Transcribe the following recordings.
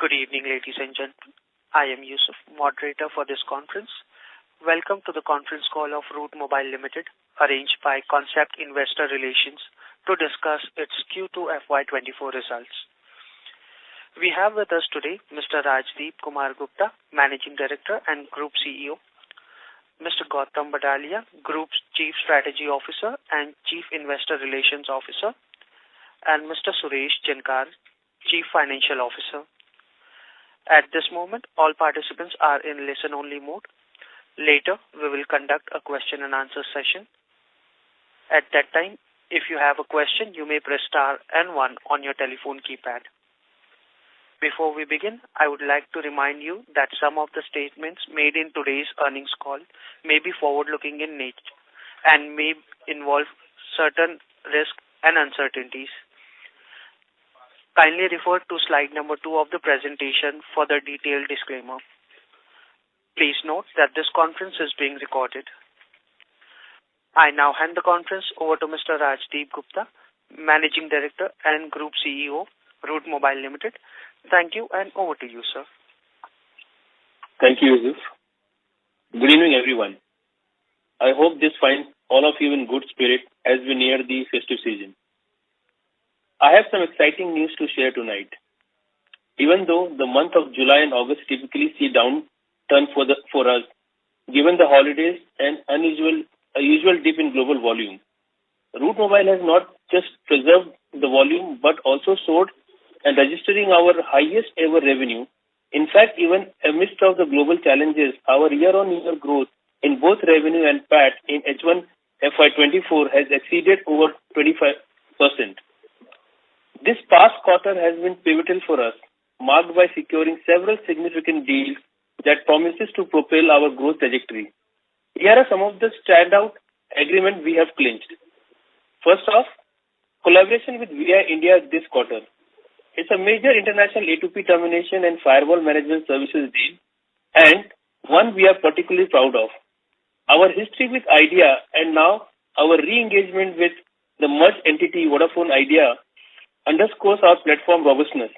Good evening, ladies and gentlemen. I am Yusuf, moderator for this conference. Welcome to the conference call of Route Mobile Limited, arranged by Concept Investor Relations to discuss its Q2 FY24 results. We have with us today Mr. Rajdeep Kumar Gupta, Managing Director and Group CEO, Mr. Gautam Badalia, Group's Chief Strategy Officer and Chief Investor Relations Officer, and Mr. Suresh Jinkar, Chief Financial Officer. At this moment, all participants are in listen-only mode. Later, we will conduct a question and answer session. At that time, if you have a question, you may press star and 1 on your telephone keypad. Before we begin, I would like to remind you that some of the statements made in today's earnings call may be forward-looking in nature and may involve certain risks and uncertainties. Kindly refer to slide number 2 of the presentation for the detailed disclaimer. Please note that this conference is being recorded. I now hand the conference over to Mr. Rajdeep Gupta, Managing Director and Group CEO, Route Mobile Limited. Thank you, and over to you, sir. Thank you, Yusuf. Good evening, everyone. I hope this finds all of you in good spirit as we near the festive season. I have some exciting news to share tonight. Even though the month of July and August typically see downturn for us, given the holidays and a usual dip in global volume, Route Mobile has not just preserved the volume but also soared and registering our highest ever revenue. In fact, even amidst of the global challenges, our year-on-year growth in both revenue and PAT in H1 FY24 has exceeded over 25%. This past quarter has been pivotal for us, marked by securing several significant deals that promises to propel our growth trajectory. Here are some of the standout agreements we have clinched. First off, collaboration with VI India this quarter. It's a major international A2P termination and firewall management services deal, and one we are particularly proud of. Our history with Idea and now our re-engagement with the merged entity Vodafone Idea underscores our platform robustness.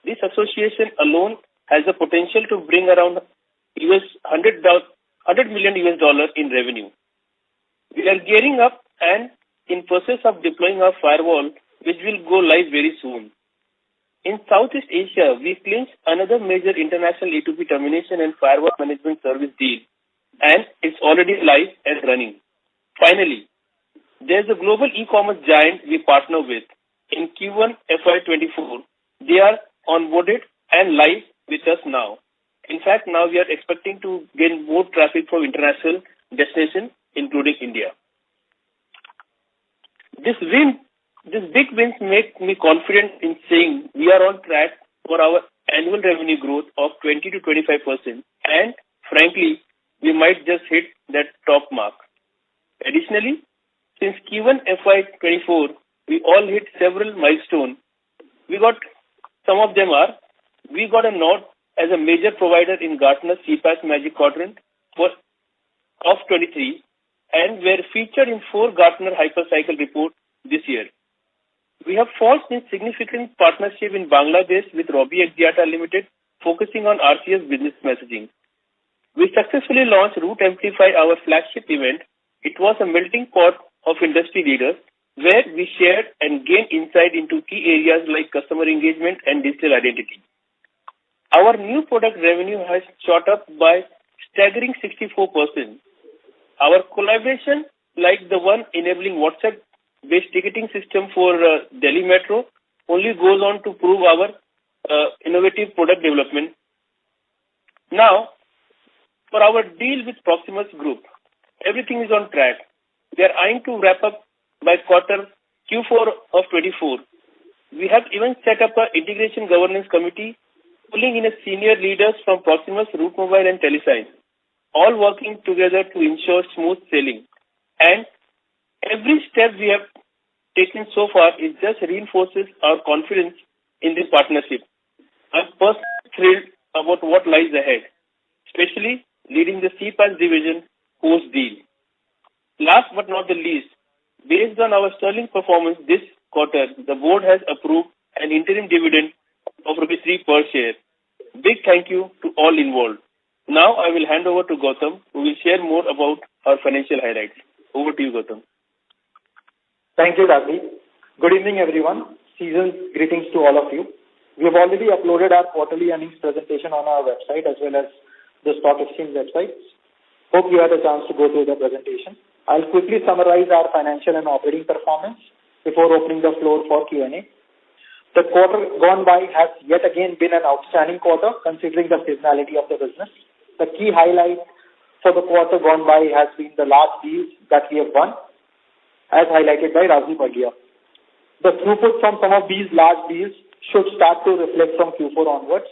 This association alone has the potential to bring around $100 million in revenue. We are gearing up and in process of deploying our firewall, which will go live very soon. In Southeast Asia, we clinched another major international A2P termination and firewall management service deal, and it's already live and running. Finally, there's a global e-commerce giant we partner with. In Q1 FY24, they are onboarded and live with us now. In fact, now we are expecting to gain more traffic from international destinations, including India. This big wins make me confident in saying we are on track for our annual revenue growth of 20 to 25%, and frankly, we might just hit that top mark. Additionally, since Q1 FY24, we all hit several milestones. We got a nod as a major provider in Gartner's CPaaS Magic Quadrant of 23, and were featured in 4 Gartner Hypercycle reports this year. We have forged a significant partnership in Bangladesh with Robi Axiata Limited, focusing on RCS business messaging. We successfully launched Route Amplify, our flagship event. It was a melting pot of industry leaders, where we shared and gained insight into key areas like customer engagement and digital identity. Our new product revenue has shot up by staggering 64%. Our collaboration, like the one enabling WhatsApp-based ticketing system for Delhi Metro, only goes on to prove our innovative product development. Now, for our deal with Proximus Group, everything is on track. We are eyeing to wrap up by quarter Q4 of 24. We have even set up an integration governance committee, pulling in a senior leaders from Proximus, Route Mobile and Telesign, all working together to ensure smooth sailing. And every step we have taken so far is just reinforces our confidence in this partnership. I'm personally thrilled about what lies ahead, especially leading the CPaaS division post-deal. Last but not the least, based on our sterling performance this quarter, the board has approved an interim dividend of Rs $3 per share. Big thank you to all involved. Now I will hand over to Gautam, who will share more about our financial highlights. Over to you, Gautam. Thank you, Ravi. Good evening, everyone. Season's greetings to all of you. We have already uploaded our quarterly earnings presentation on our website as well as the stock exchange websites. Hope you had a chance to go through the presentation. I'll quickly summarize our financial and operating performance before opening the floor for Q&A. The quarter gone by has yet again been an outstanding quarter considering the seasonality of the business. The key highlight for the quarter gone by has been the large deals that we have won, as highlighted by Rajiv earlier. The throughput from some of these large deals should start to reflect from Q4 onwards.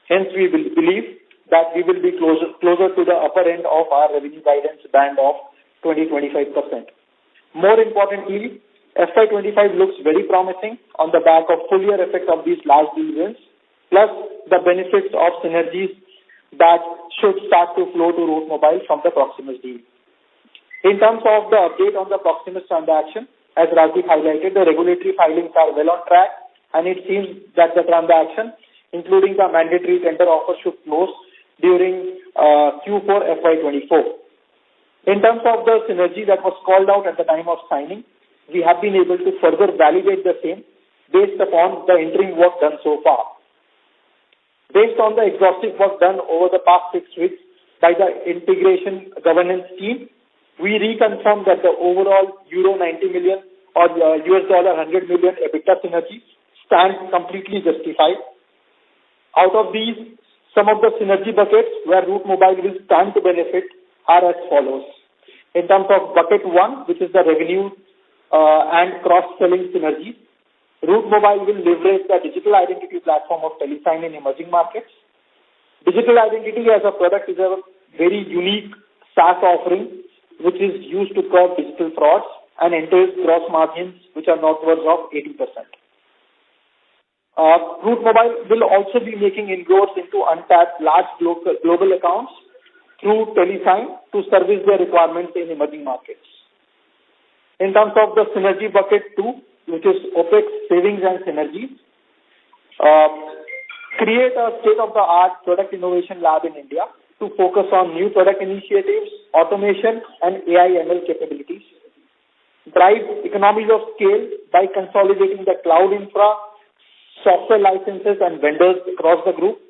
Hence, we believe that we will be closer to the upper end of our revenue guidance band of 20-25%. More importantly, FY25 looks very promising on the back of full year effect of these large deal wins, plus the benefits of synergies that should start to flow to Route Mobile from the Proximus deal. In terms of the update on the Proximus transaction, as Rajiv highlighted, the regulatory filings are well on track, and it seems that the transaction, including the mandatory tender offer, should close during Q4 FY24. In terms of the synergy that was called out at the time of signing, we have been able to further validate the same based upon the interim work done so far. Based on the exhaustive work done over the past 6 weeks by the integration governance team, we reconfirm that the overall euro 90 million or US dollar 100 million EBITDA synergy stands completely justified. Out of these, some of the synergy buckets where Route Mobile will stand to benefit are as follows. In terms of bucket 1, which is the revenue and cross-selling synergies, Route Mobile will leverage the digital identity platform of Telesign in emerging markets. Digital identity as a product is a very unique SaaS offering which is used to curb digital frauds and entails gross margins which are northwards of 80%. Route Mobile will also be making inroads into untapped large global accounts through Telesign to service their requirements in emerging markets. In terms of the synergy bucket 2, which is OPEX savings and synergies, create a state-of-the-art product innovation lab in India to focus on new product initiatives, automation, and AI/ML capabilities. Drive economies of scale by consolidating the cloud infra, software licenses, and vendors across the group,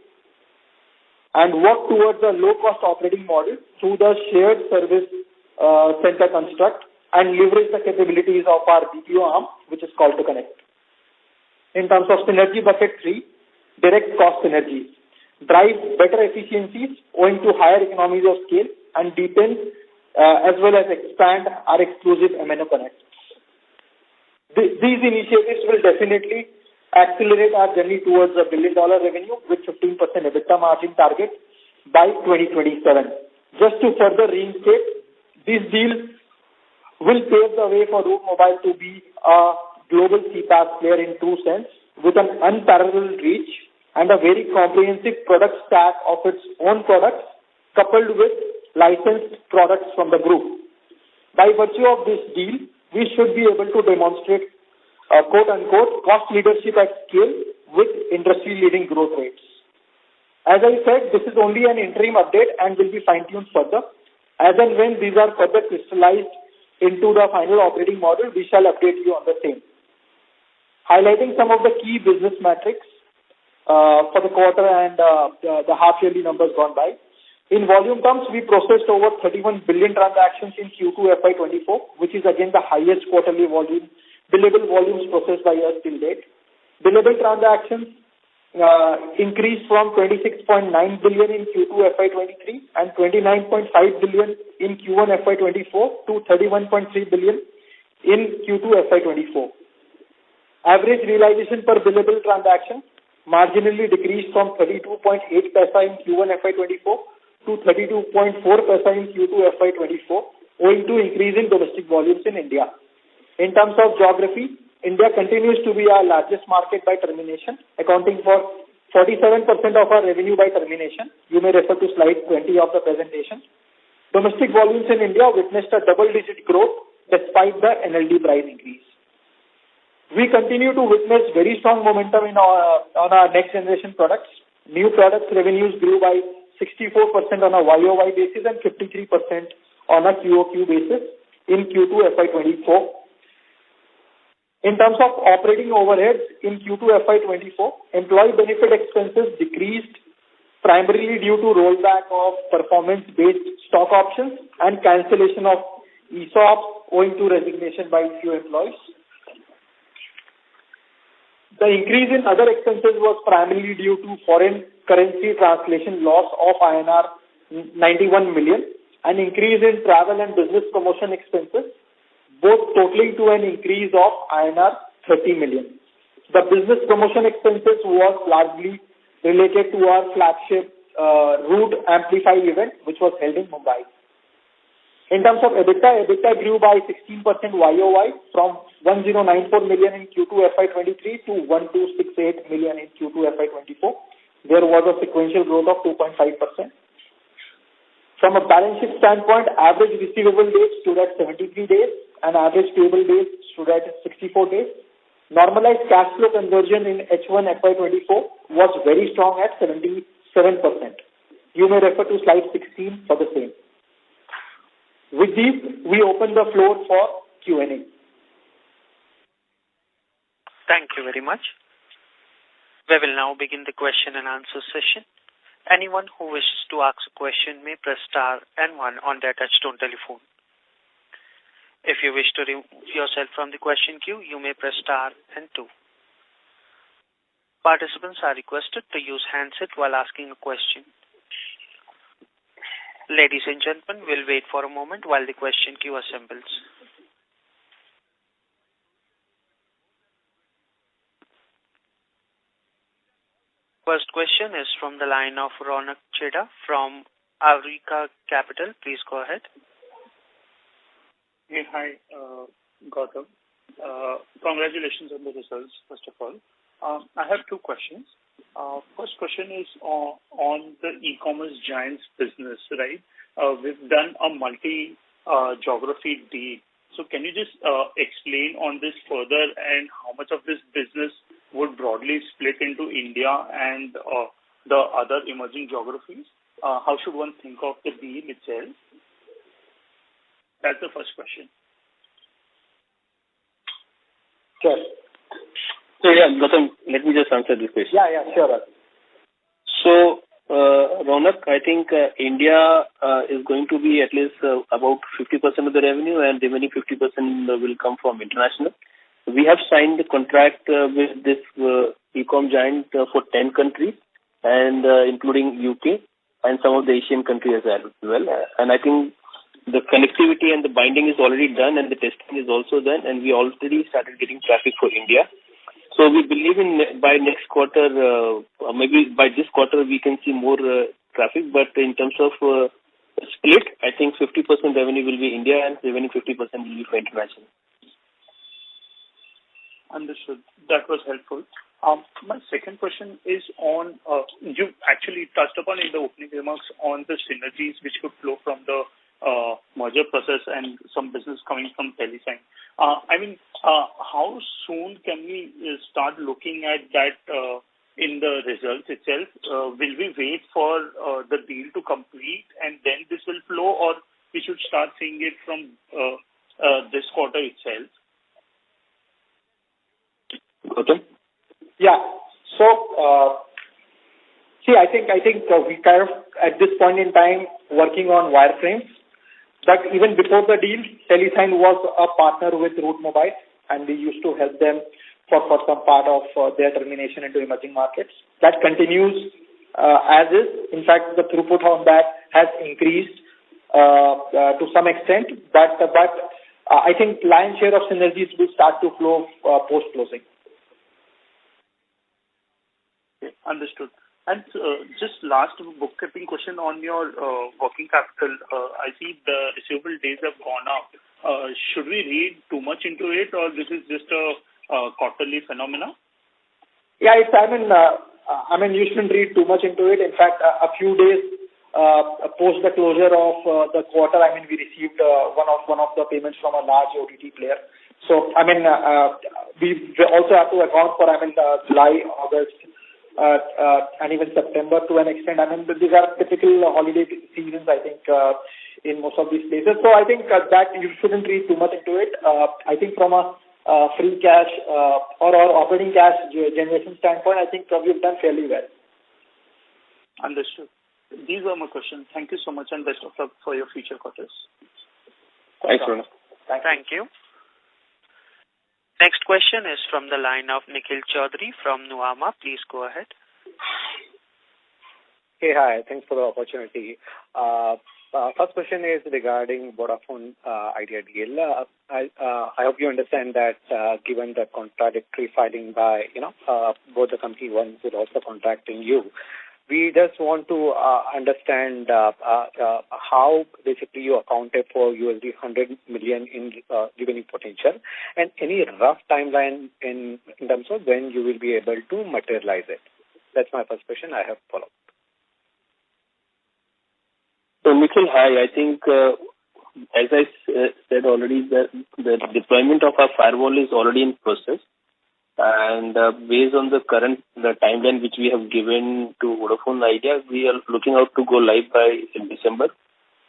and work towards a low-cost operating model through the shared service center construct and leverage the capabilities of our BPO arm, which is called to Connect. In terms of synergy bucket 3, direct cost synergies. Drive better efficiencies owing to higher economies of scale and deepen as well as expand our exclusive MNO connects. These initiatives will definitely accelerate our journey towards $1 billion revenue with 15% EBITDA margin target by 2027. Just to further reinstate, these deals will pave the way for Route Mobile to be a global CPaaS player in true sense with an unparalleled reach and a very comprehensive product stack of its own products coupled with licensed products from the group. By virtue of this deal, we should be able to demonstrate quote-unquote cost leadership at scale with industry-leading growth rates. As I said, this is only an interim update and will be fine-tuned further. As and when these are further crystallized into the final operating model, we shall update you on the same. Highlighting some of the key business metrics for the quarter and the half-yearly numbers gone by. In volume terms, we processed over 31 billion transactions in Q2 FY24, which is again the highest quarterly billable volumes processed by us till date. Billable transactions increased from 26.9 billion in Q2 FY23 and 29.5 billion in Q1 FY24 to 31.3 billion in Q2 FY24. Average realization per billable transaction marginally decreased from 32.8 paisa in Q1 FY24 to 32.4 paisa in Q2 FY24 owing to increase in domestic volumes in India. In terms of geography, India continues to be our largest market by termination, accounting for 47% of our revenue by termination. You may refer to slide 20 of the presentation. Domestic volumes in India witnessed a double-digit growth despite the NLD price increase. We continue to witness very strong momentum on our next generation products. New products revenues grew by 64% on a YOY basis and 53% on a QOQ basis in Q2 FY24. In terms of operating overheads in Q2 FY24, employee benefit expenses decreased primarily due to rollback of performance-based stock options and cancellation of ESOPs owing to resignation by few employees. The increase in other expenses was primarily due to foreign currency translation loss of INR 91 million, an increase in travel and business promotion expenses, both totaling to an increase of INR 30 million. The business promotion expenses was largely related to our flagship Root Amplify event, which was held in Mumbai. In terms of EBITDA grew by 16% YOY from 1094 million in Q2 FY23 to 1268 million in Q2 FY24. There was a sequential growth of 2.5%. From a balance sheet standpoint, average receivable days stood at 73 days and average payable days stood at 64 days. Normalized cash flow conversion in H1 FY24 was very strong at 77%. You may refer to slide 16 for the same. With these, we open the floor for Q&A. Thank you very much. We will now begin the question and answer session. Anyone who wishes to ask a question may press star and one on their touchtone telephone. If you wish to remove yourself from the question queue, you may press star and two. Participants are requested to use handset while asking a question. Ladies and gentlemen, we'll wait for a moment while the question queue assembles. First question is from the line of Ronak Cheda from Aurika Capital. Please go ahead. Hey, hi, Gautam. Congratulations on the results, first of all. I have two questions. First question is on the e-commerce giants business, right? We've done a multi-geography deal. So can you just explain on this further and how much of this business would broadly split into India and the other emerging geographies? How should one think of the deal itself? That's the first question. Sure. So yeah, Gautam, let me just answer this question. Yeah, sure. So, Ronak, I think India is going to be at least about 50% of the revenue, and the remaining 50% will come from international. We have signed the contract with this e-com giant for 10 countries, and including UK and some of the Asian countries as well. And I think the connectivity and the binding is already done, and the testing is also done, and we already started getting traffic for India. So we believe by next quarter, maybe by this quarter, we can see more traffic. But in terms of split, I think 50% revenue will be India and remaining 50% will be for international. Understood. That was helpful. My second question is on, you actually touched upon in the opening remarks on the synergies which could flow from the merger process and some business coming from Telesign. How soon can we start looking at that in the results itself? Will we wait for the deal to complete and then this will flow, or we should start seeing it from this quarter itself? Gautam? Yeah. So, I think we kind of at this point in time working on wireframes. But even before the deal, Telesign was a partner with Root Mobile, and we used to help them for some part of their termination into emerging markets. That continues as is. In fact, the throughput on that has increased to some extent. But I think lion's share of synergies will start to flow post-closing. Okay, understood. And just last bookkeeping question on your working capital. I see the receivable days have gone up. Should we read too much into it, or this is just a quarterly phenomena? Yeah, I mean, you shouldn't read too much into it. In fact, a few days post the closure of the quarter, we received one of the payments from a large OTT player. So, we also have to account for, July, August, and even September to an extent. These are typical holiday seasons, I think, in most of these places. So I think that you shouldn't read too much into it. I think from a free cash or operating cash generation standpoint, I think we've done fairly well. Understood. These were my questions. Thank you so much, and best of luck for your future quarters. Thanks, Ronald. Thank you. Next question is from the line of Nikhil Chaudhary from Nuvama. Please go ahead. Hey, hi. Thanks for the opportunity. First question is regarding Vodafone Idea deal. I hope you understand that given the contradictory filing by both the company, one is also contracting you. We just want to understand how basically you accounted for $100 million in revenue potential, and any rough timeline in terms of when you will be able to materialize it. That's my first question. I have follow-up. So, Nikhil, hi. I think, as I said already, the deployment of our firewall is already in process. And based on the timeline which we have given to Vodafone Idea, we are looking out to go live by December.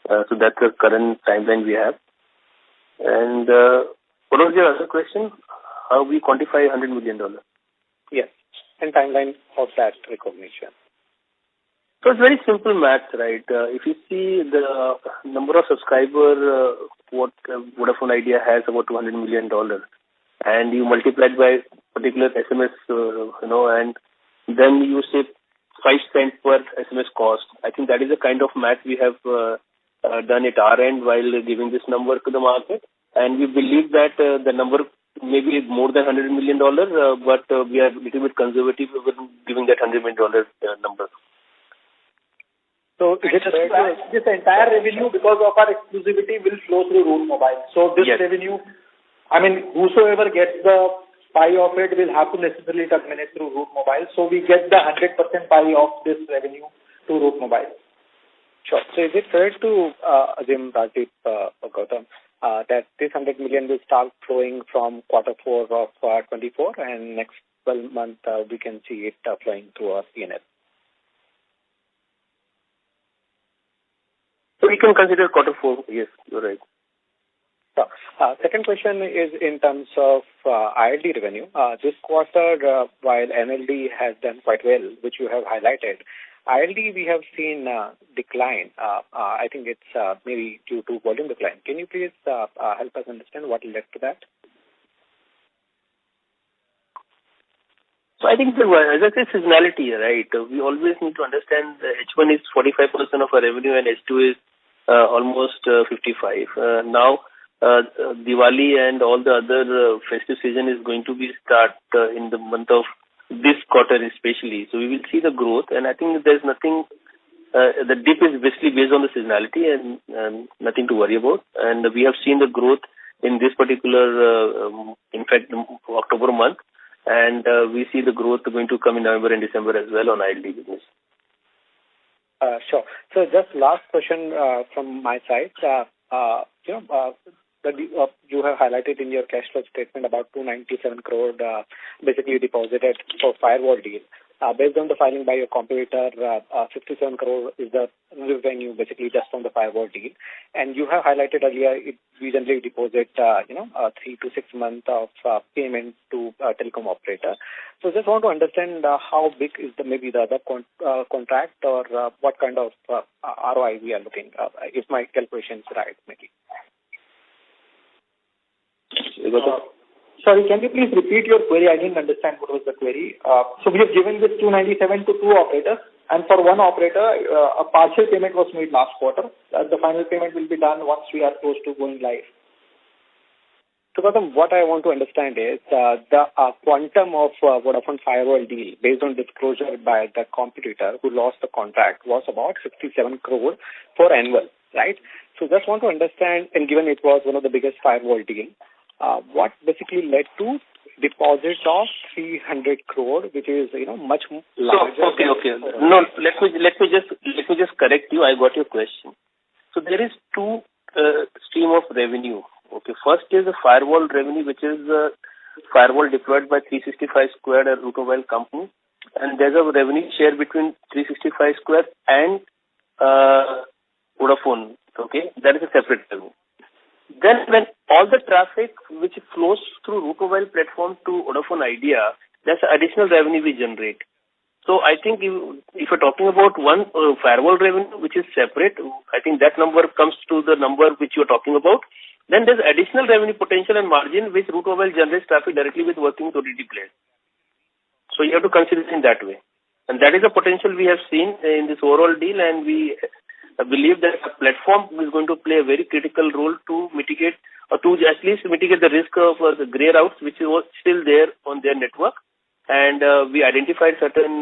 So that's the current timeline we have. And what was your other question? How we quantify $100 million? Yes, and timeline of that recognition. So it's very simple math, right? If you see the number of subscribers, what Vodafone Idea has, about $200 million. And you multiply it by particular SMS, and then you say 5 cents per SMS cost. I think that is the kind of math we have done at our end while giving this number to the market. And we believe that the number may be more than $100 million, but we are a little bit conservative with giving that $100 million number. So this entire revenue, because of our exclusivity, will flow through Route Mobile. So this revenue, whosoever gets the pie of it will have to necessarily terminate through Route Mobile. So we get the 100% pie of this revenue to Route Mobile. Sure. So is it fair to assume, Rajdip Gautam, that this 100 million will start flowing from quarter 4 of 24, and next 12 months we can see it flowing through our P&L? So we can consider quarter 4. Yes, you're right. Second question is in terms of ILD revenue. This quarter, while NLD has done quite well, which you have highlighted, ILD we have seen decline. I think it's maybe due to volume decline. Can you please help us understand what led to that? So I think, as I said, seasonality, right? We always need to understand H1 is 45% of our revenue and H2 is almost 55%. Now, Diwali and all the other festive season is going to be start in the month of this quarter especially. So we will see the growth, and I think there's nothing, the dip is basically based on the seasonality and nothing to worry about. And we have seen the growth in this particular, in fact, October month, and we see the growth going to come in November and December as well on ILD business. Sure. So just last question from my side. You have highlighted in your cash flow statement about 297 crore basically deposited for firewall deal. Based on the filing by your competitor, 57 crore is the revenue basically just from the firewall deal. And you have highlighted earlier we generally deposit 3 to 6 months of payment to telecom operator. So just want to understand how big is maybe the other contract, or what kind of ROI we are looking at, if my calculation is right, maybe. Sorry, can you please repeat your query? I didn't understand what was the query. So we have given this 297 to 2 operators, and for one operator, a partial payment was made last quarter. The final payment will be done once we are close to going live. So, Gautam, what I want to understand is the quantum of Vodafone firewall deal, based on disclosure by the competitor who lost the contract, was about 67 crore for annual, right? So just want to understand, and given it was one of the biggest firewall deal, what basically led to deposit of 300 crore, which is much larger. So, okay. No, let me just correct you. I got your question. So there is two stream of revenue. Okay, Okay, first is the firewall revenue, which is firewall deployed by 365 Squared, a Root Mobile company, and there's a revenue share between 365 Squared and Vodafone. Okay, that is a separate revenue. Then when all the traffic which flows through Root Mobile platform to Vodafone Idea, that's additional revenue we generate. So I think if you're talking about one firewall revenue which is separate, I think that number comes to the number which you're talking about. Then there's additional revenue potential and margin which Root Mobile generates traffic directly with working with OTT players. So you have to consider it in that way. And that is the potential we have seen in this overall deal, and we believe that the platform is going to play a very critical role to mitigate, or to at least mitigate the risk of the grey routes which was still there on their network. And we identified certain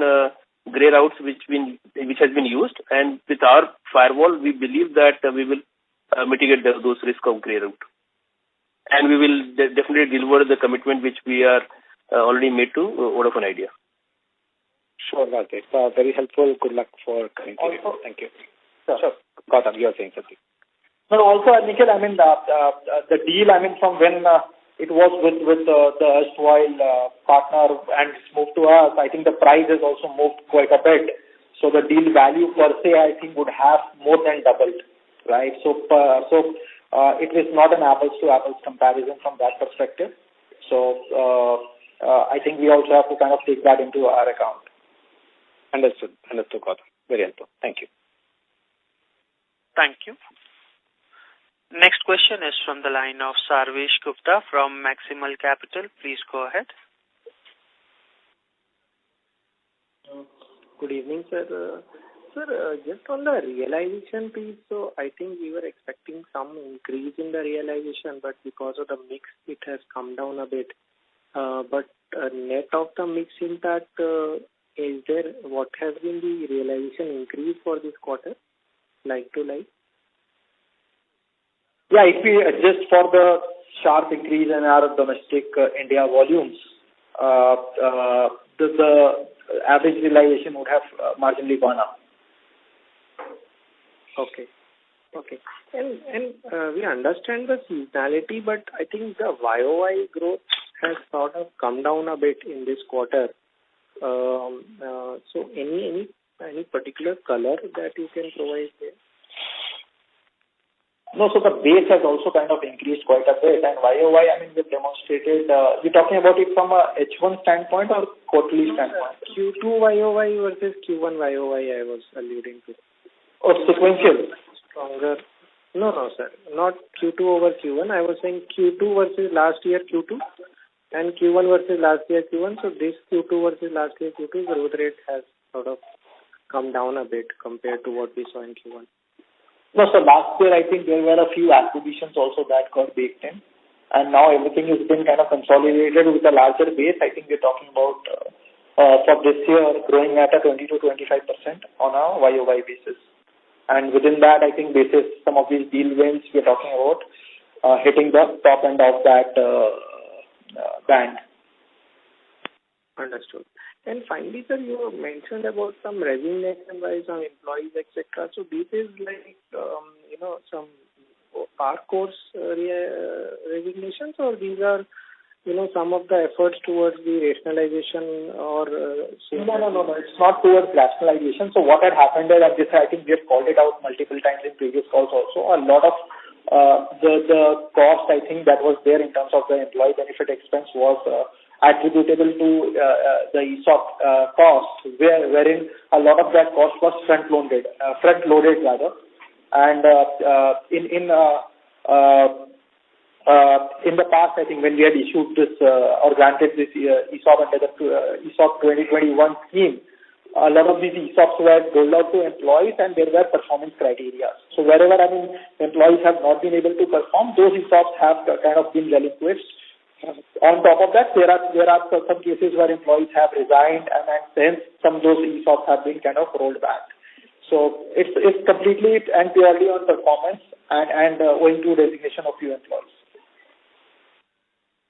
grey routes which has been used, and with our firewall, we believe that we will mitigate those risks of grey route. And we will definitely deliver the commitment which we are already made to Vodafone Idea. Sure, got it. Very helpful. Good luck for current period. Thank you. Sure. Gautam, you are saying something. No, also, Nikhil, I mean, the deal, I mean, from when it was with the erstwhile partner and it's moved to us, I think the price has also moved quite a bit. So the deal value per se, I think, would have more than doubled, right? So it is not an apples to apples comparison from that perspective. So I think we also have to kind of take that into our account. Understood, Gautam. Very helpful. Thank you. Thank you. Next question is from the line of Sarvesh Gupta from Maximal Capital. Please go ahead. Good evening, sir. Sir, just on the realization piece, so I think we were expecting some increase in the realization, but because of the mix, it has come down a bit. But net of the mix impact, is there, what has been the realization increase for this quarter, like to like? Yeah, if we adjust for the sharp increase in our domestic India volumes, the average realization would have marginally gone up. Okay. And we understand the seasonality, but I think the YOY growth has sort of come down a bit in this quarter. So any particular color that you can provide there? No, so the base has also kind of increased quite a bit, and YOY, I mean, we've demonstrated, you're talking about it from a H1 standpoint or quarterly standpoint? Q2 YOY versus Q1 YOY I was alluding to. Oh, sequential? Stronger. No, sir. Not Q2 over Q1. I was saying Q2 versus last year Q2 and Q1 versus last year Q1. So this Q2 versus last year Q2, the growth rate has sort of come down a bit compared to what we saw in Q1. No, so last year I think there were a few acquisitions also that got baked in, and now everything has been kind of consolidated with a larger base. I think we're talking about for this year growing at a 20 to 25% on a YOY basis. And within that, I think basis some of these deal wins we're talking about hitting the top end of that band. Understood. And finally, sir, you mentioned about some resignation by some employees, etc. So this is like, some park course resignations, or these are, some of the efforts towards the rationalization or... No. It's not towards rationalization. So what had happened is, and this I think we have called it out multiple times in previous calls also, a lot of the cost I think that was there in terms of the employee benefit expense was attributable to the ESOP cost, wherein a lot of that cost was front-loaded rather. And in the past, I think when we had issued this or granted this ESOP under the ESOP 2021 scheme, a lot of these ESOPs were rolled out to employees, and there were performance criteria. So wherever employees have not been able to perform, those ESOPs have kind of been relinquished. On top of that, there are some cases where employees have resigned, and hence some of those ESOPs have been kind of rolled back. So it's completely and purely on performance and owing to resignation of few employees.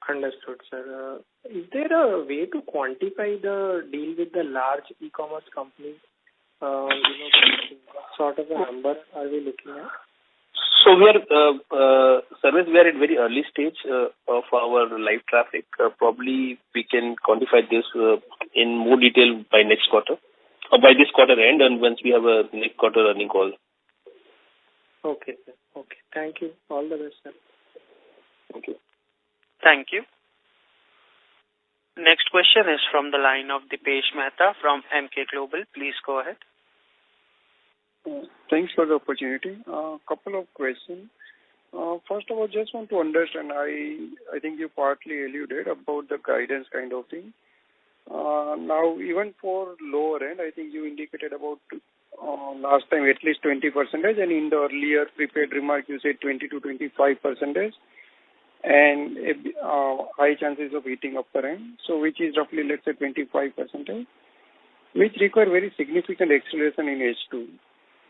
Understood, sir. Is there a way to quantify the deal with the large e-commerce companies? What sort of a number are we looking at? So we are service. We are at very early stage of our live traffic. Probably we can quantify this in more detail by next quarter, or by this quarter end, and once we have a next quarter earning call. Okay, sir. Okay. Thank you. All the best, sir. Thank you. Thank you. Next question is from the line of Dipesh Mehta from MK Global. Please go ahead. Thanks for the opportunity. Couple of questions. First of all, just want to understand, I think you partly alluded about the guidance kind of thing. Now, even for lower end, I think you indicated about last time at least 20%, and in the earlier prepared remark you said 20 to 25%, and high chances of hitting upper end, so which is roughly, let's say, 25%, which require very significant acceleration in H2.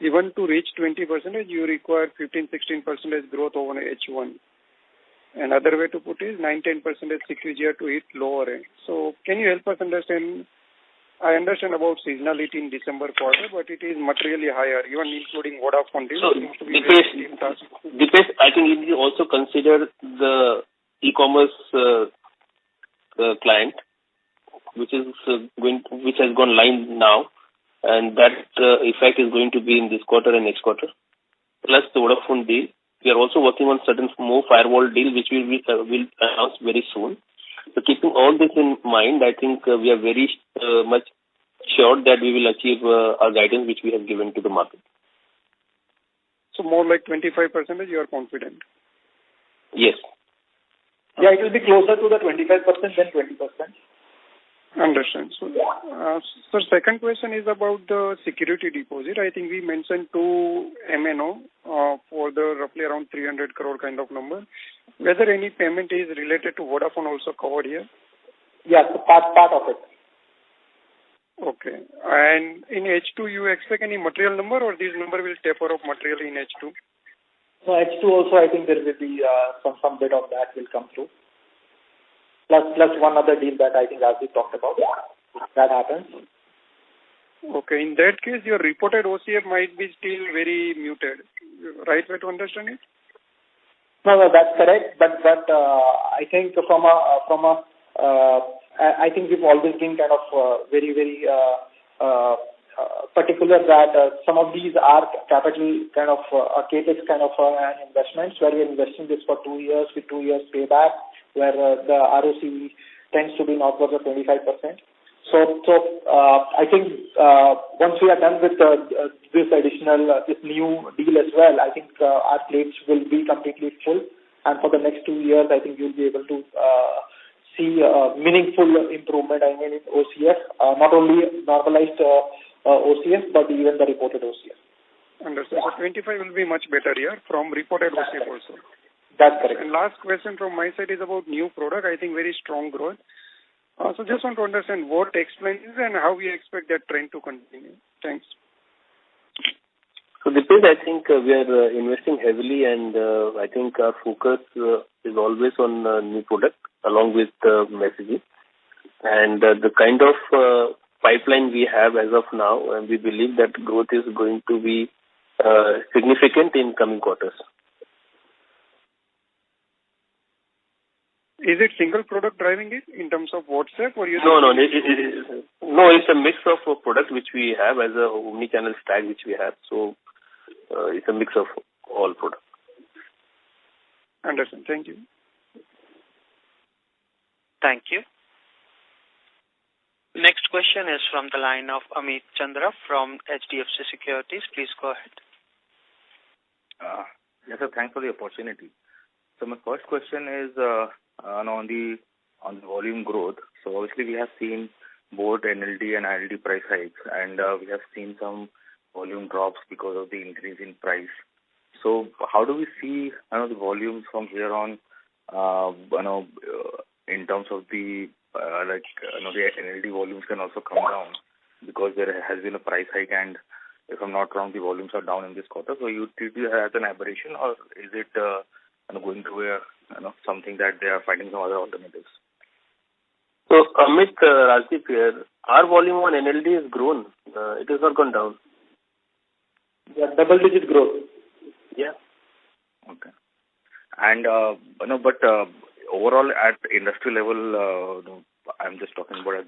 Even to reach 20%, you require 15-16% growth over H1. Another way to put it is 9-10% CQGR to hit lower end. So can you help us understand? I understand about seasonality in December quarter, but it is materially higher, even including Vodafone deal. So, Dipesh, I think you need to also consider the e-commerce client, which has gone live now, and that effect is going to be in this quarter and next quarter. Plus the Vodafone deal. We are also working on certain more firewall deal, which we will announce very soon. So keeping all this in mind, I think we are very much sure that we will achieve our guidance which we have given to the market. So more like 25% you are confident? Yes. Yeah, it will be closer to the 25% than 20%. Understand. So, second question is about the security deposit. I think we mentioned two MNO for the roughly around 300 crore kind of number. Whether any payment is related to Vodafone also covered here? Yes, part of it. Okay. And in H2, you expect any material number, or this number will taper off materially in H2? No, H2 also, I think there will be some bit of that will come through. Plus one other deal that I think as we talked about, that happens. Okay. In that case, your reported OCF might be still very muted. Right way to understand it? No, that's correct. But I think I think we've always been kind of very particular that some of these are capital kind of capex kind of investments where we're investing this for 2 years with 2 years payback, where the ROC tends to be northwards of 25%. So I think once we are done with this new deal as well, I think our plates will be completely full, and for the next 2 years, I think you'll be able to see meaningful improvement. I mean, in OCF, not only normalized OCF, but even the reported OCF. Understood. So 25 will be much better here from reported OCF also. That's correct. And last question from my side is about new product. I think very strong growth. So just want to understand what explains and how we expect that trend to continue. Thanks. So Dipesh, I think we are investing heavily, and I think our focus is always on new product along with messaging. And the kind of pipeline we have as of now, and we believe that growth is going to be significant in coming quarters. Is it single product driving it in terms of WhatsApp, or you? No. It's a mix of products which we have as a omni-channel stack which we have. So it's a mix of all products. Understand. Thank you. Thank you. Next question is from the line of Amit Chandra from HDFC Securities. Please go ahead. Yes, sir. Thanks for the opportunity. So my first question is on the volume growth. So obviously we have seen both NLD and ILD price hikes, and we have seen some volume drops because of the increase in price. So how do we see the volumes from here on? In terms of the the NLD volumes can also come down because there has been a price hike, and if I'm not wrong, the volumes are down in this quarter. So you treat it as an aberration, or is it going through something that they are finding some other alternatives? So Amit, Rajdeep here. Our volume on NLD has grown. It has not gone down. Yeah, double-digit growth. Yeah. Okay. And, but overall at industry level, I'm just talking about...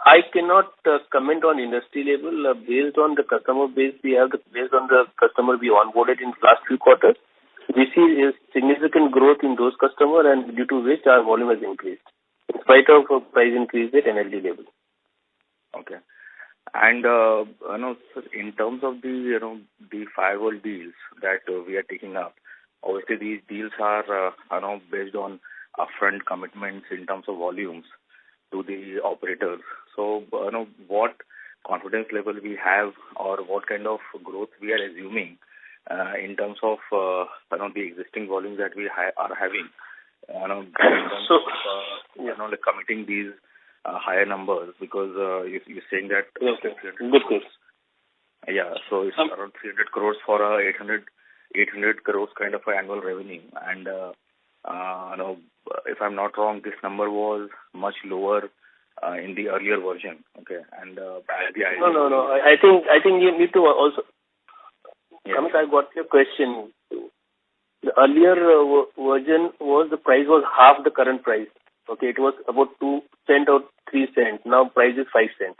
I cannot comment on industry level based on the customer base we have, based on the customer we onboarded in last few quarters. We see a significant growth in those customers, and due to which our volume has increased in spite of a price increase at NLD level. Okay. And sir, in terms of the firewall deals that we are taking up, obviously these deals are based on upfront commitments in terms of volumes to the operators. So what confidence level we have, or what kind of growth we are assuming in terms of the existing volumes that we are having, in terms of like committing these higher numbers, because you're saying that... Okay. Good question. Yeah, so it's around 300 crores for 800 crores kind of annual revenue. And if I'm not wrong, this number was much lower in the earlier version. Okay, and No. I think you need to also... Yes. Amit, I got your question. The earlier version was, the price was half the current price. Okay, it was about 2 cents or 3 cents. Now price is 5 cents.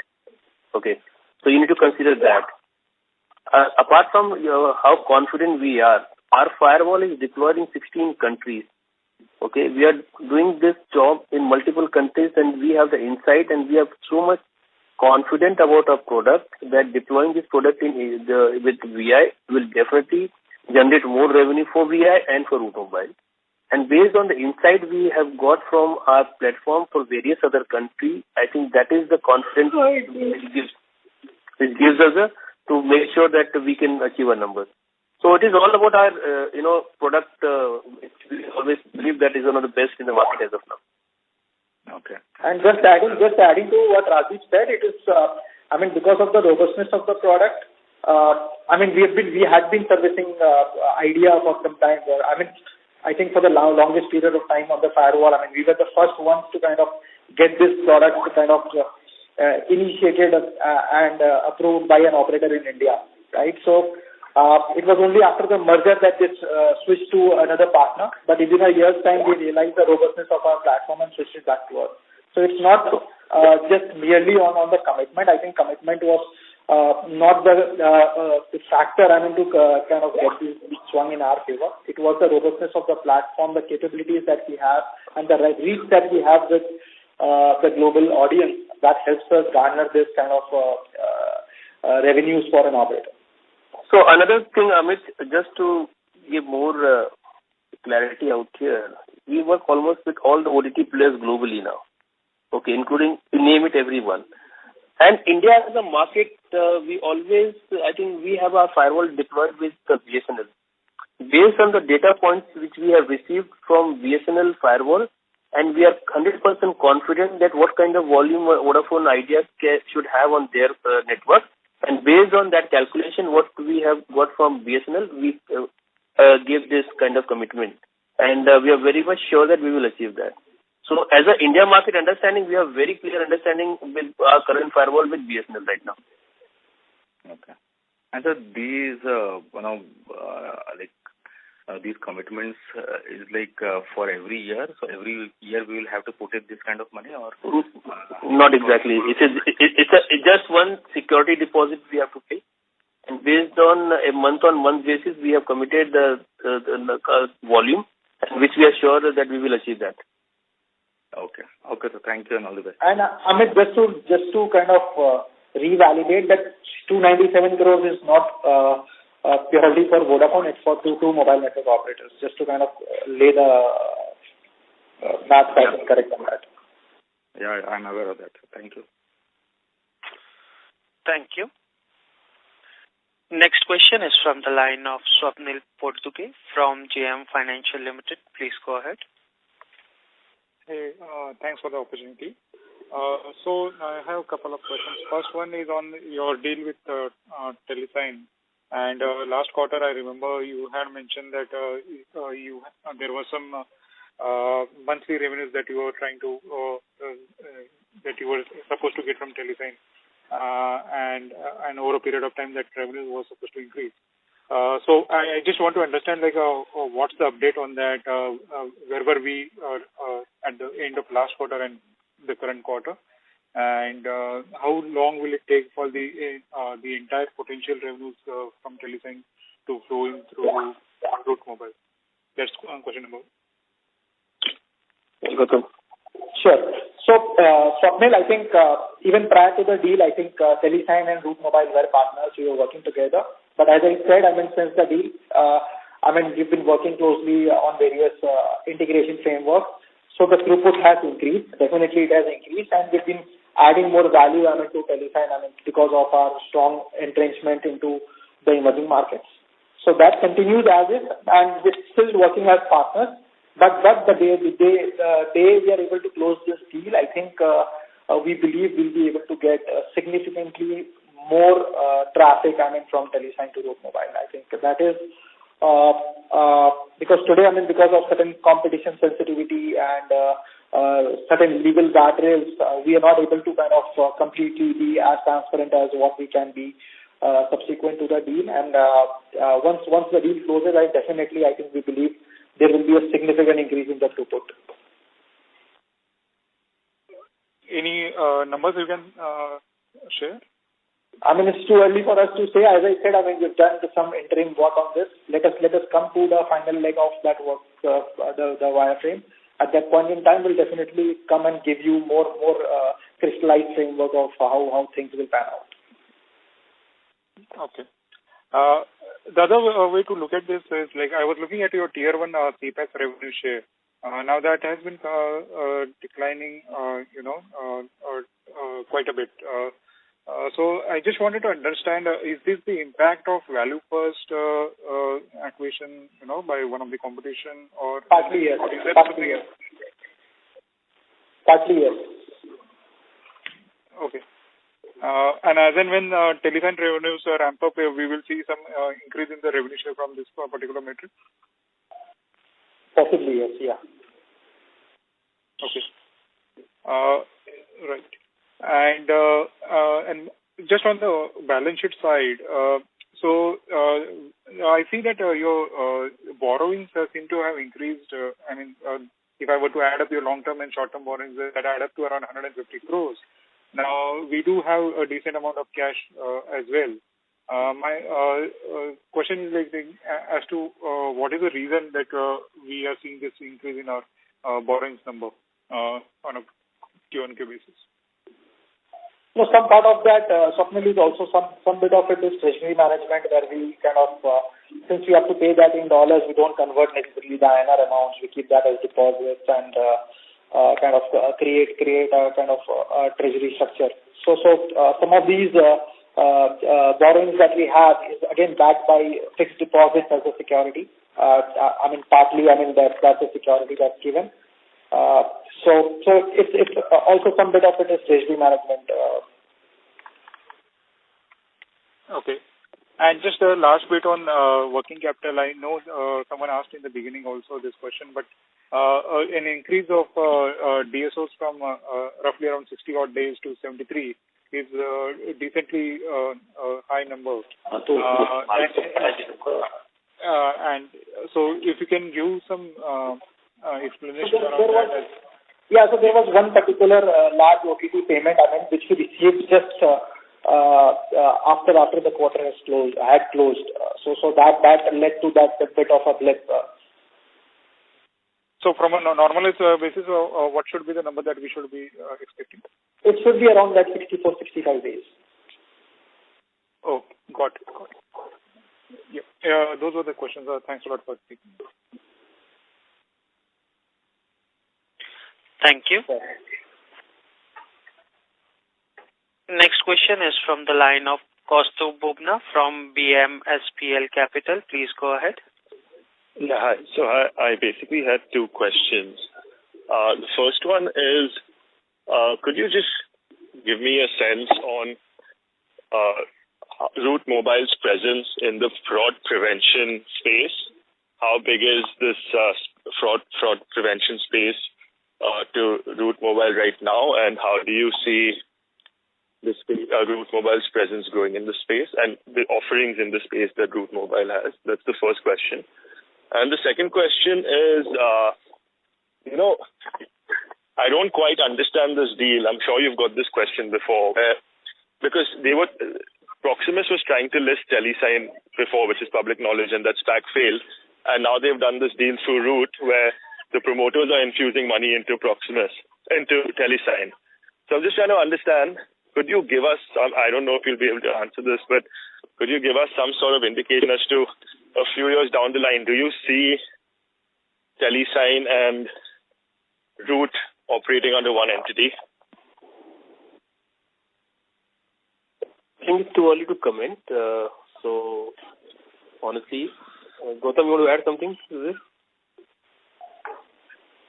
Okay, so you need to consider that. Apart from how confident we are, our firewall is deployed in 16 countries. Okay, we are doing this job in multiple countries, and we have the insight, and we are so much confident about our product that deploying this product with VI will definitely generate more revenue for VI and for Root Mobile. And based on the insight we have got from our platform for various other countries, I think that is the confidence it gives us to make sure that we can achieve our numbers. So it is all about our product, which we always believe that is one of the best in the market as of now. Okay. And just adding to what Rajiv said, it is, because of the robustness of the product, we had been servicing Idea for some time. I think for the longest period of time on the firewall, we were the first ones to kind of get this product kind of initiated and approved by an operator in India, right? So it was only after the merger that this switched to another partner, but within a year's time, we realized the robustness of our platform and switched it back to us. So it's not just merely on the commitment. I think commitment was not the factor to kind of get this swung in our favor. It was the robustness of the platform, the capabilities that we have, and the reach that we have with the global audience that helps us garner this kind of revenues for an operator. So another thing, Amit, just to give more clarity out here, we work almost with all the OTT players globally now. Okay, including, to name it, everyone. And India as a market, I think we have our firewall deployed with the BSNL. Based on the data points which we have received from BSNL firewall, and we are 100% confident that what kind of volume Vodafone Idea should have on their network. And based on that calculation, what we have got from BSNL, we give this kind of commitment. And we are very much sure that we will achieve that. So as an India market understanding, we have very clear understanding with our current firewall with BSNL right now. Okay. And so these, these commitments is for every year? So every year we will have to put in this kind of money, or? Not exactly. It's just one security deposit we have to pay. And based on a month-on-month basis, we have committed the volume, which we are sure that we will achieve that. Okay, so thank you and all the best. And Amit, just to kind of revalidate that 297 crores is not purely for Vodafone, it's for two mobile network operators, just to kind of lay the math correct on that. Yeah, I'm aware of that. Thank you. Thank you. Next question is from the line of Swapnil Potduke from JM Financial Limited. Please go ahead. Hey, thanks for the opportunity. So I have a couple of questions. First one is on your deal with Telesign. And last quarter, I remember you had mentioned that there was some monthly revenues that you were trying to that you were supposed to get from Telesign, and over a period of time that revenue was supposed to increase. So I just want to understand, what's the update on that? Where were we at the end of last quarter and the current quarter? And how long will it take for the entire potential revenues from Telesign to flow in through Route Mobile? That's question number one. Gautam. Sure. So, Swapnil, I think even prior to the deal, I think Telesign and Route Mobile were partners. We were working together. But as I said, since the deal, we've been working closely on various integration frameworks. So the throughput has increased. Definitely, it has increased, and we've been adding more value to Telesign because of our strong entrenchment into the emerging markets. So that continues as is, and we're still working as partners. But the day we are able to close this deal, I think we believe we'll be able to get significantly more traffic from Telesign to Route Mobile. I think that is because today, because of certain competition sensitivity and certain legal guardrails, we are not able to completely be as transparent as what we can be subsequent to the deal. And once the deal closes, I think we believe there will be a significant increase in the throughput. Any numbers you can share? It's too early for us to say. As I said, we've done some interim work on this. Let us come to the final leg of that work, the wireframe. At that point in time, we'll definitely come and give you more crystallized framework of how things will pan out. Okay. The other way to look at this is I was looking at your tier 1 CPaaS revenue share. Now that has been declining, quite a bit. So I just wanted to understand, is this the impact of Value First acquisition, by one of the competition, or partly yes. Okay. And as and when Telesign revenues ramp up, we will see some increase in the revenue share from this particular metric? Possibly, yes. Yeah. Okay. Right. And just on the balance sheet side, so I see that your borrowings seem to have increased. If I were to add up your long-term and short-term borrowings, that add up to around 150 crores. Now, we do have a decent amount of cash as well. My question is as to what is the reason that we are seeing this increase in our borrowings number on a Q1Q basis? No, some part of that, Swapnil, is also some bit of it is treasury management, where we since we have to pay that in dollars, we don't convert necessarily the INR amounts. We keep that as deposits and create a treasury structure. So some of these borrowings that we have is again backed by fixed deposits as a security. Partly, that's a security that's given. So it's also some bit of it is treasury management. Okay. And just a last bit on working capital. I know someone asked in the beginning also this question, but an increase of DSOs from roughly around 60 odd days to 73 is a decently high number. And so if you can give some explanation around that. Yeah, so there was one particular large OTT payment which we received just after the quarter had closed. So that led to that bit of a blip. So from a normalized basis, what should be the number that we should be expecting? It should be around that 64-65 days. Oh, got it. Yeah, those were the questions. Thanks a lot for speaking. Thank you. Next question is from the line of Kaustubh Bubna from BMSPL Capital. Please go ahead. Yeah, hi. So I basically had two questions. The first one is, could you just give me a sense on Route Mobile's presence in the fraud prevention space? How big is this fraud prevention space to Route Mobile right now, and how do you see the space, Route Mobile's presence growing in the space and the offerings in the space that Route Mobile has? That's the first question. And the second question is, I don't quite understand this deal. I'm sure you've got this question before, because Proximus was trying to list Telesign before, which is public knowledge, and that SPAC failed. And now they've done this deal through Route, where the promoters are infusing money into Telesign. So I'm just trying to understand, could you give us some, I don't know if you'll be able to answer this, but could you give us some sort of indication as to a few years down the line, do you see Telesign and Route operating under one entity? I think it's too early to comment. So, honestly, Gautam, you want to add something to this?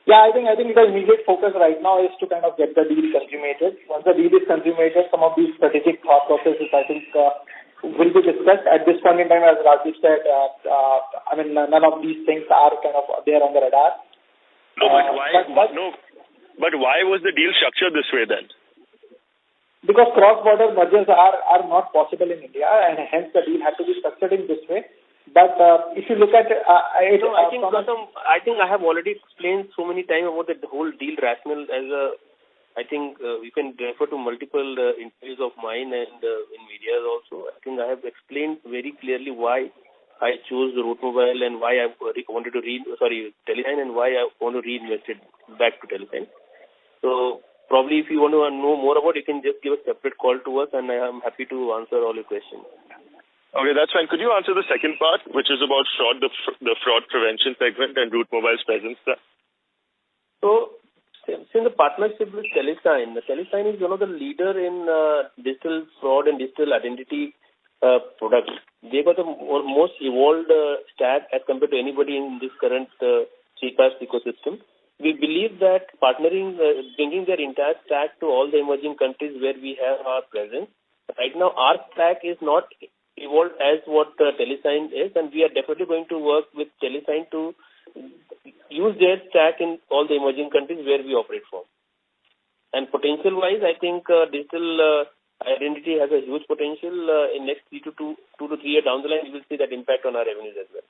Yeah, I think the immediate focus right now is to kind of get the deal consummated. Once the deal is consummated, some of these strategic thought processes, I think, will be discussed. At this point in time, as Rajiv said, none of these things are kind of there on the radar. But why was the deal structured this way then? Because cross-border mergers are not possible in India, and hence the deal had to be structured in this way. But if you look at I think Gautam, I have already explained so many times about the whole deal rationale. I think you can refer to multiple interviews of mine and in media also. I think I have explained very clearly why I chose the Route Mobile and why I wanted to Telesign, and why I want to reinvest it back to Telesign. So probably if you want to know more about it, you can just give a separate call to us, and I am happy to answer all your questions. Okay, that's fine. Could you answer the second part, which is about fraud, the fraud prevention segment and Route Mobile's presence there? So, since the partnership with Telesign is one of the leader in digital fraud and digital identity products. They got the most evolved stack as compared to anybody in this current CPaaS ecosystem. We believe that partnering, bringing their entire stack to all the emerging countries where we have our presence. Right now, our stack is not evolved as what Telesign is, and we are definitely going to work with Telesign to use their stack in all the emerging countries where we operate from. And potential-wise, I think digital identity has a huge potential. In next 2 to 3 years down the line, we will see that impact on our revenues as well.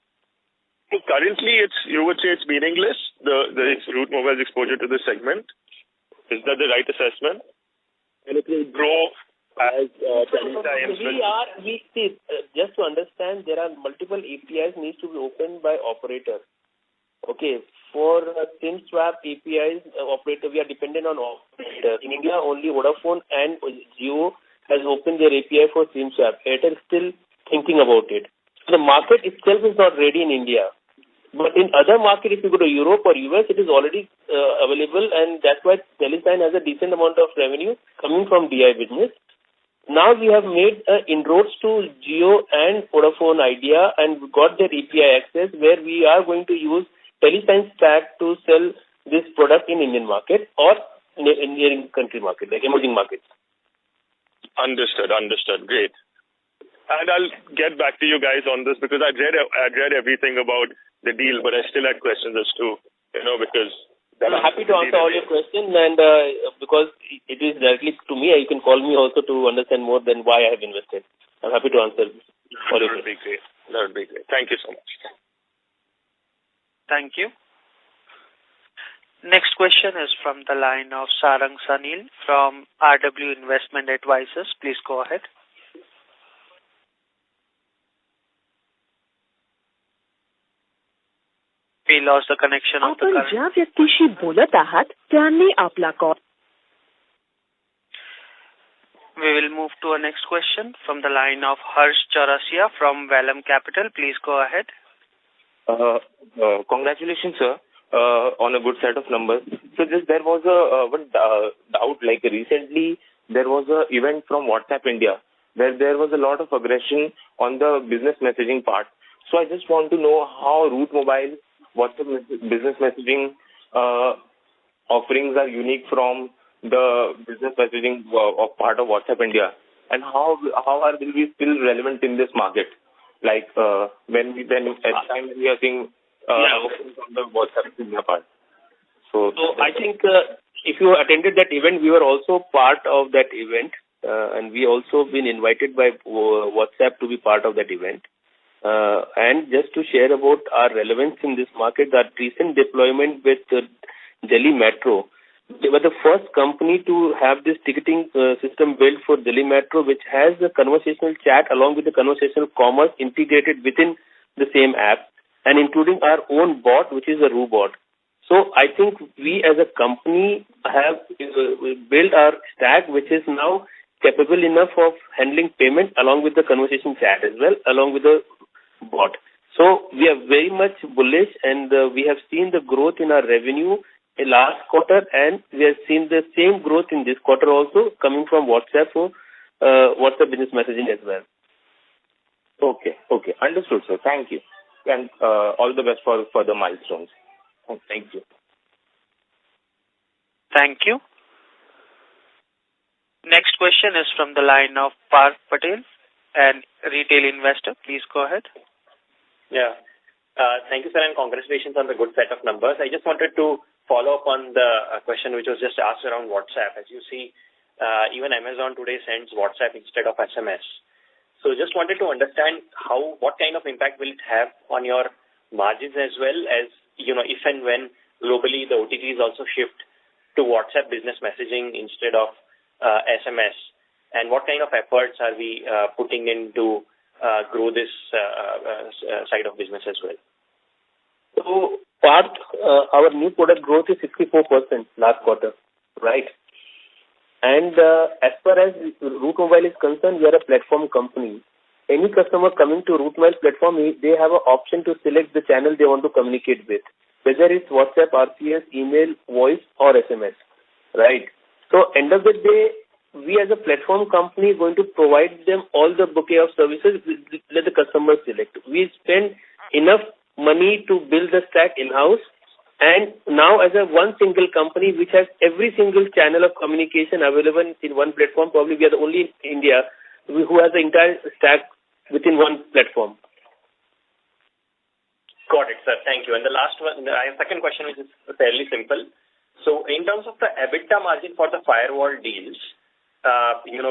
So currently, you would say it's meaningless, the Route Mobile's exposure to this segment. Is that the right assessment? And it will grow as Telesign. Just to understand, there are multiple APIs needs to be opened by operator. Okay, for SIM swap APIs, operator, we are dependent on operator. In India, only Vodafone and Jio has opened their API for SIM swap. Airtel is still thinking about it. The market itself is not ready in India. But in other markets, if you go to Europe or US, it is already available, and that's why Telesign has a decent amount of revenue coming from DI business. Now we have made inroads to Jio and Vodafone Idea and got their API access, where we are going to use Telesign stack to sell this product in Indian market or nearing country market, like emerging markets. Understood. Great. And I'll get back to you guys on this because I read everything about the deal, but I still had questions as to, because... I'm happy to answer all your questions, and because it is directly to me, you can call me also to understand more than why I have invested. I'm happy to answer all your questions. That would be great. Thank you so much. Thank you. Next question is from the line of Sarang Sanil from RW Investment Advisors. Please go ahead. We lost the connection of the current. ज्या व्यक्तीशी बोलत आहात त्यांनी आपला call. We will move to our next question from the line of Harsh Chaurasia from Vallum Capital. Please go ahead. Congratulations, sir, on a good set of numbers. So there was one doubt, like recently there was an event from WhatsApp India where there was a lot of aggression on the business messaging part. So I just want to know how Route Mobile WhatsApp business messaging offerings are unique from the business messaging part of WhatsApp India, and how will we still relevant in this market? Like when we are seeing from the WhatsApp India part. So I think if you attended that event, we were also part of that event. and we also been invited by WhatsApp to be part of that event. And just to share about our relevance in this market, our recent deployment with Delhi Metro, they were the first company to have this ticketing system built for Delhi Metro, which has the conversational chat along with the conversational commerce integrated within the same app, and including our own bot, which is a robot. So I think we as a company have built our stack, which is now capable enough of handling payment along with the conversation chat as well, along with the bot. So we are very much bullish, and we have seen the growth in our revenue in last quarter, and we have seen the same growth in this quarter also coming from WhatsApp for WhatsApp business messaging as well. Okay. Understood, sir. Thank you. And all the best for the milestones. Thank you. Thank you. Next question is from the line of Parth Patel, an retail investor. Please go ahead. Yeah. Thank you, sir, and congratulations on the good set of numbers. I just wanted to follow up on the question which was just asked around WhatsApp. As you see, even Amazon today sends WhatsApp instead of SMS. So just wanted to understand what kind of impact will it have on your margins, as well as, if and when globally the OTTs also shift to WhatsApp business messaging instead of SMS, and what kind of efforts are we putting in to grow this side of business as well? So, Parth, our new product growth is 64% last quarter, right? And as far as Route Mobile is concerned, we are a platform company. Any customer coming to Route Mobile platform, they have an option to select the channel they want to communicate with, whether it's WhatsApp, RCS, email, voice, or SMS, right? So, end of the day, we as a platform company are going to provide them all the bouquet of services. Let the customer select. We spend enough money to build the stack in-house, and now as a one single company which has every single channel of communication available in one platform, probably we are the only in India who has the entire stack within one platform. Got it, sir. Thank you. And the last one, I have a second question, which is fairly simple. So in terms of the EBITDA margin for the firewall deals,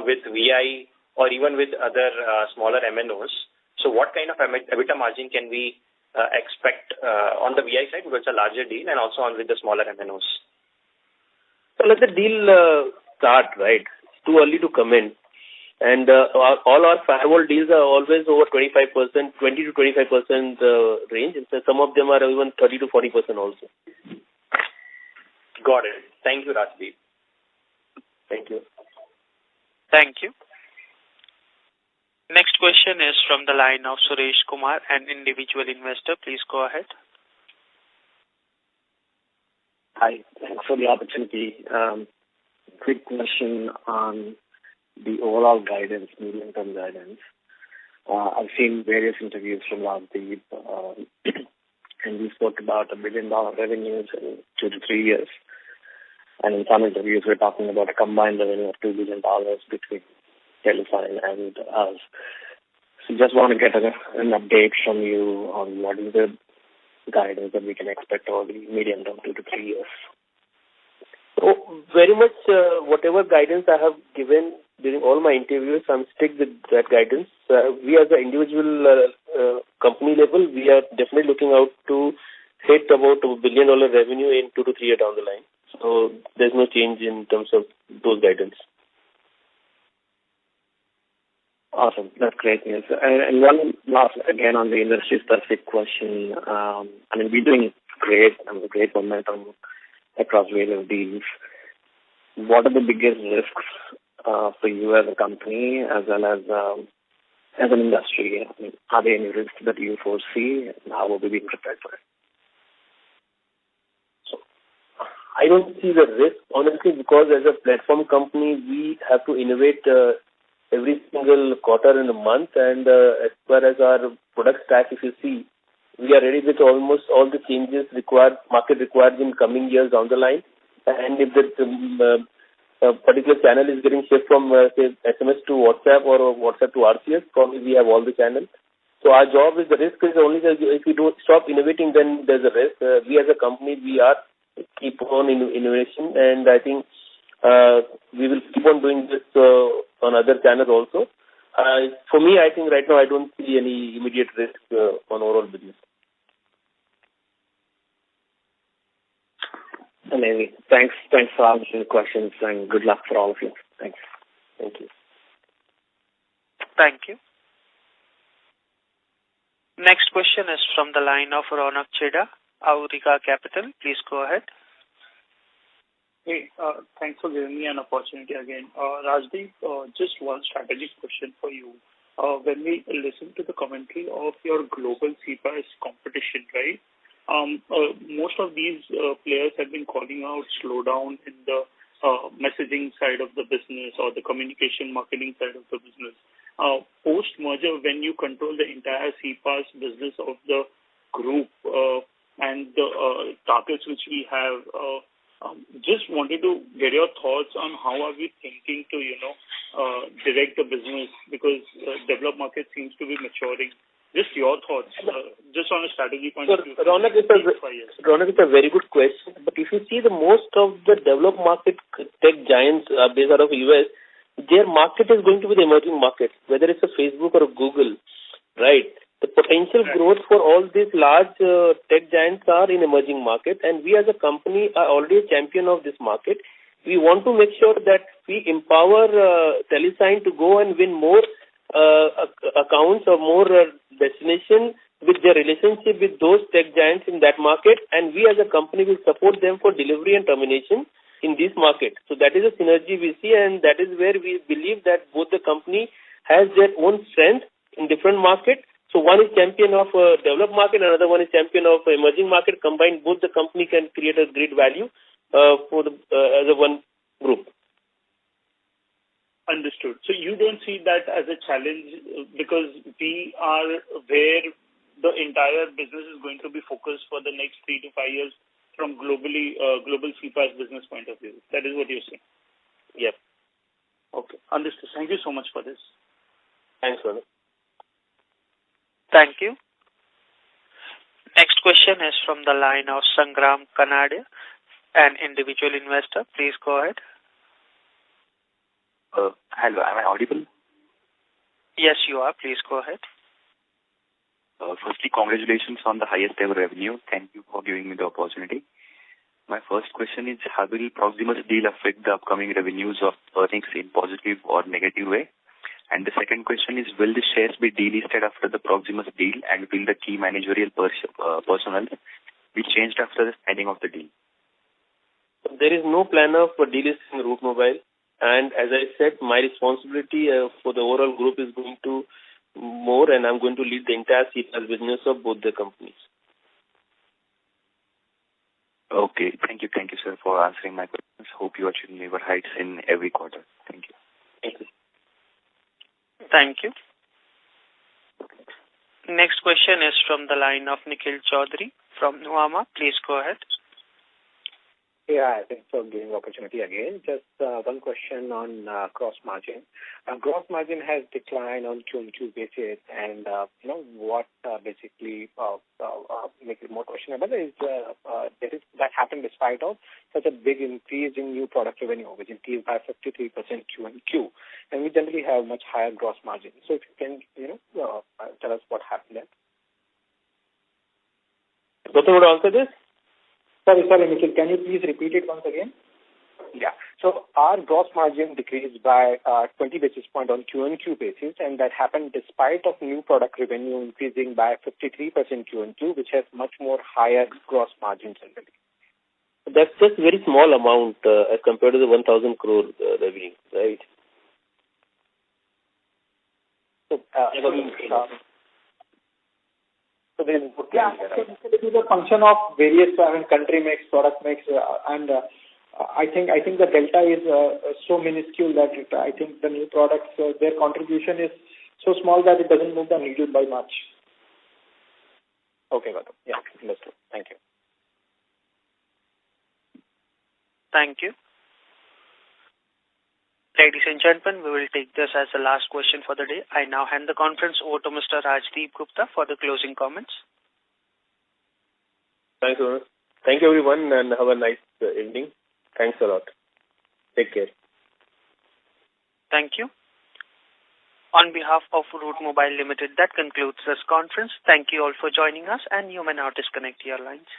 with VI or even with other smaller MNOs, so what kind of EBITDA margin can we expect on the VI side, because it's a larger deal, and also on with the smaller MNOs? So let the deal start, right? It's too early to comment. And all our firewall deals are always over 25%, 20 to 25% range. And some of them are even 30 to 40% also. Got it. Thank you, Rajdeep. Thank you. Thank you. Next question is from the line of Suresh Kumar, an individual investor. Please go ahead. Hi, thanks for the opportunity. Quick question on the overall guidance, medium-term guidance. I've seen various interviews from Rajdeep, and we spoke about $1 billion revenues in 2 to 3 years. And in some interviews, we're talking about a combined revenue of $2 billion between TeleSign and us. So just want to get an update from you on what is the guidance that we can expect over the medium term, 2 to 3 years. So very much whatever guidance I have given during all my interviews, I'm stick with that guidance. We as an individual company level, we are definitely looking out to hit about $1 billion revenue in 2 to 3 years down the line. So there's no change in terms of those guidance. Awesome. That's great news. And one last, again, on the industry-specific question. We're doing great momentum across various deals. What are the biggest risks for you as a company as well as an industry? Are there any risks that you foresee, and how will we be prepared for it? I don't see the risk, honestly, because as a platform company, we have to innovate every single quarter and a month. And as far as our product stack, if you see, we are ready with almost all the changes market required in coming years down the line. And if the particular channel is getting shift from, say, SMS to WhatsApp or WhatsApp to RCS, probably we have all the channels. So our job is, the risk is only that if we don't stop innovating, then there's a risk. We as a company, we are keep on innovation, and I think We will keep on doing this on other channels also. For me, I think right now I don't see any immediate risk on overall business. Amazing. Thanks for answering the questions, and good luck for all of you. Thanks. Thank you. Thank you. Next question is from the line of Ronak Cheda, Aurika Capital. Please go ahead. Hey, thanks for giving me an opportunity again. Rajdeep, just one strategic question for you. When we listen to the commentary of your global CPaaS competition, right? Most of these players have been calling out slowdown in the messaging side of the business or the communication marketing side of the business. Post-merger, when you control the entire CPaaS business of the group and the targets which we have, just wanted to get your thoughts on how are we thinking to, direct the business, because developed market seems to be maturing. Just your thoughts, just on a strategy point of view. Ronak, it's a very good question. But if you see the most of the developed market tech giants based out of US, their market is going to be the emerging market, whether it's a Facebook or a Google, right? The potential growth for all these large tech giants are in emerging market, and we as a company are already a champion of this market. We want to make sure that we empower Telesign to go and win more accounts or more destination with their relationship with those tech giants in that market, and we as a company will support them for delivery and termination in this market. So that is a synergy we see, and that is where we believe that both the company has their own strength in different markets. So one is champion of developed market, another one is champion of emerging market. Combined, both the company can create a great value for the as a one group. Understood. So you don't see that as a challenge because we are where the entire business is going to be focused for the next 3 to 5 years from global CPaaS business point of view. That is what you're saying? Yes. Okay. Understood. Thank you so much for this. Thanks, Ronak. Thank you. Next question is from the line of Sangram Kanade, an individual investor. Please go ahead. Hello, am I audible? Yes, you are. Please go ahead. Firstly, congratulations on the highest ever revenue. Thank you for giving me the opportunity. My first question is, how will Proximus deal affect the upcoming revenues of earnings in positive or negative way? And the second question is, will the shares be delisted after the Proximus deal, and will the key managerial personnel be changed after the signing of the deal? There is no plan of delisting Route Mobile. And as I said, my responsibility for the overall group is going to more, and I'm going to lead the entire CPaaS business of both the companies. Okay. Thank you, sir, for answering my questions. Hope you achieve newer heights in every quarter. Thank you. Thank you. Thank you. Next question is from the line of Nikhil Chaudhary from Nuvama. Please go ahead. Yeah, thanks for giving the opportunity again. Just one question on gross margin. Gross margin has declined on Q2 basis, and what basically makes it more questionable is that happened despite of such a big increase in new product revenue, which increased by 53% Q&Q, and we generally have much higher gross margin. So if you can, tell us what happened there. Gautam, would answer this? Sorry, Nikhil. Can you please repeat it once again? Yeah. So our gross margin decreased by 20 basis points on Q&Q basis, and that happened despite of new product revenue increasing by 53% Q&Q, which has much more higher gross margin generally. That's just a very small amount as compared to the 1,000 crore revenue, right? So it is a function of various country mix, product mix, and I think the delta is so minuscule that I think the new products, their contribution is so small that it doesn't move the needle by much. Okay, Gautam. Yeah, understood. Thank you. Thank you. Ladies and gentlemen, we will take this as the last question for the day. I now hand the conference over to Mr. Rajdeep Gupta for the closing comments. Thanks, Ronak. Thank you, everyone, and have a nice evening. Thanks a lot. Take care. On behalf of Root Mobile Limited, that concludes this conference. Thank you all for joining us, and you may now disconnect your lines.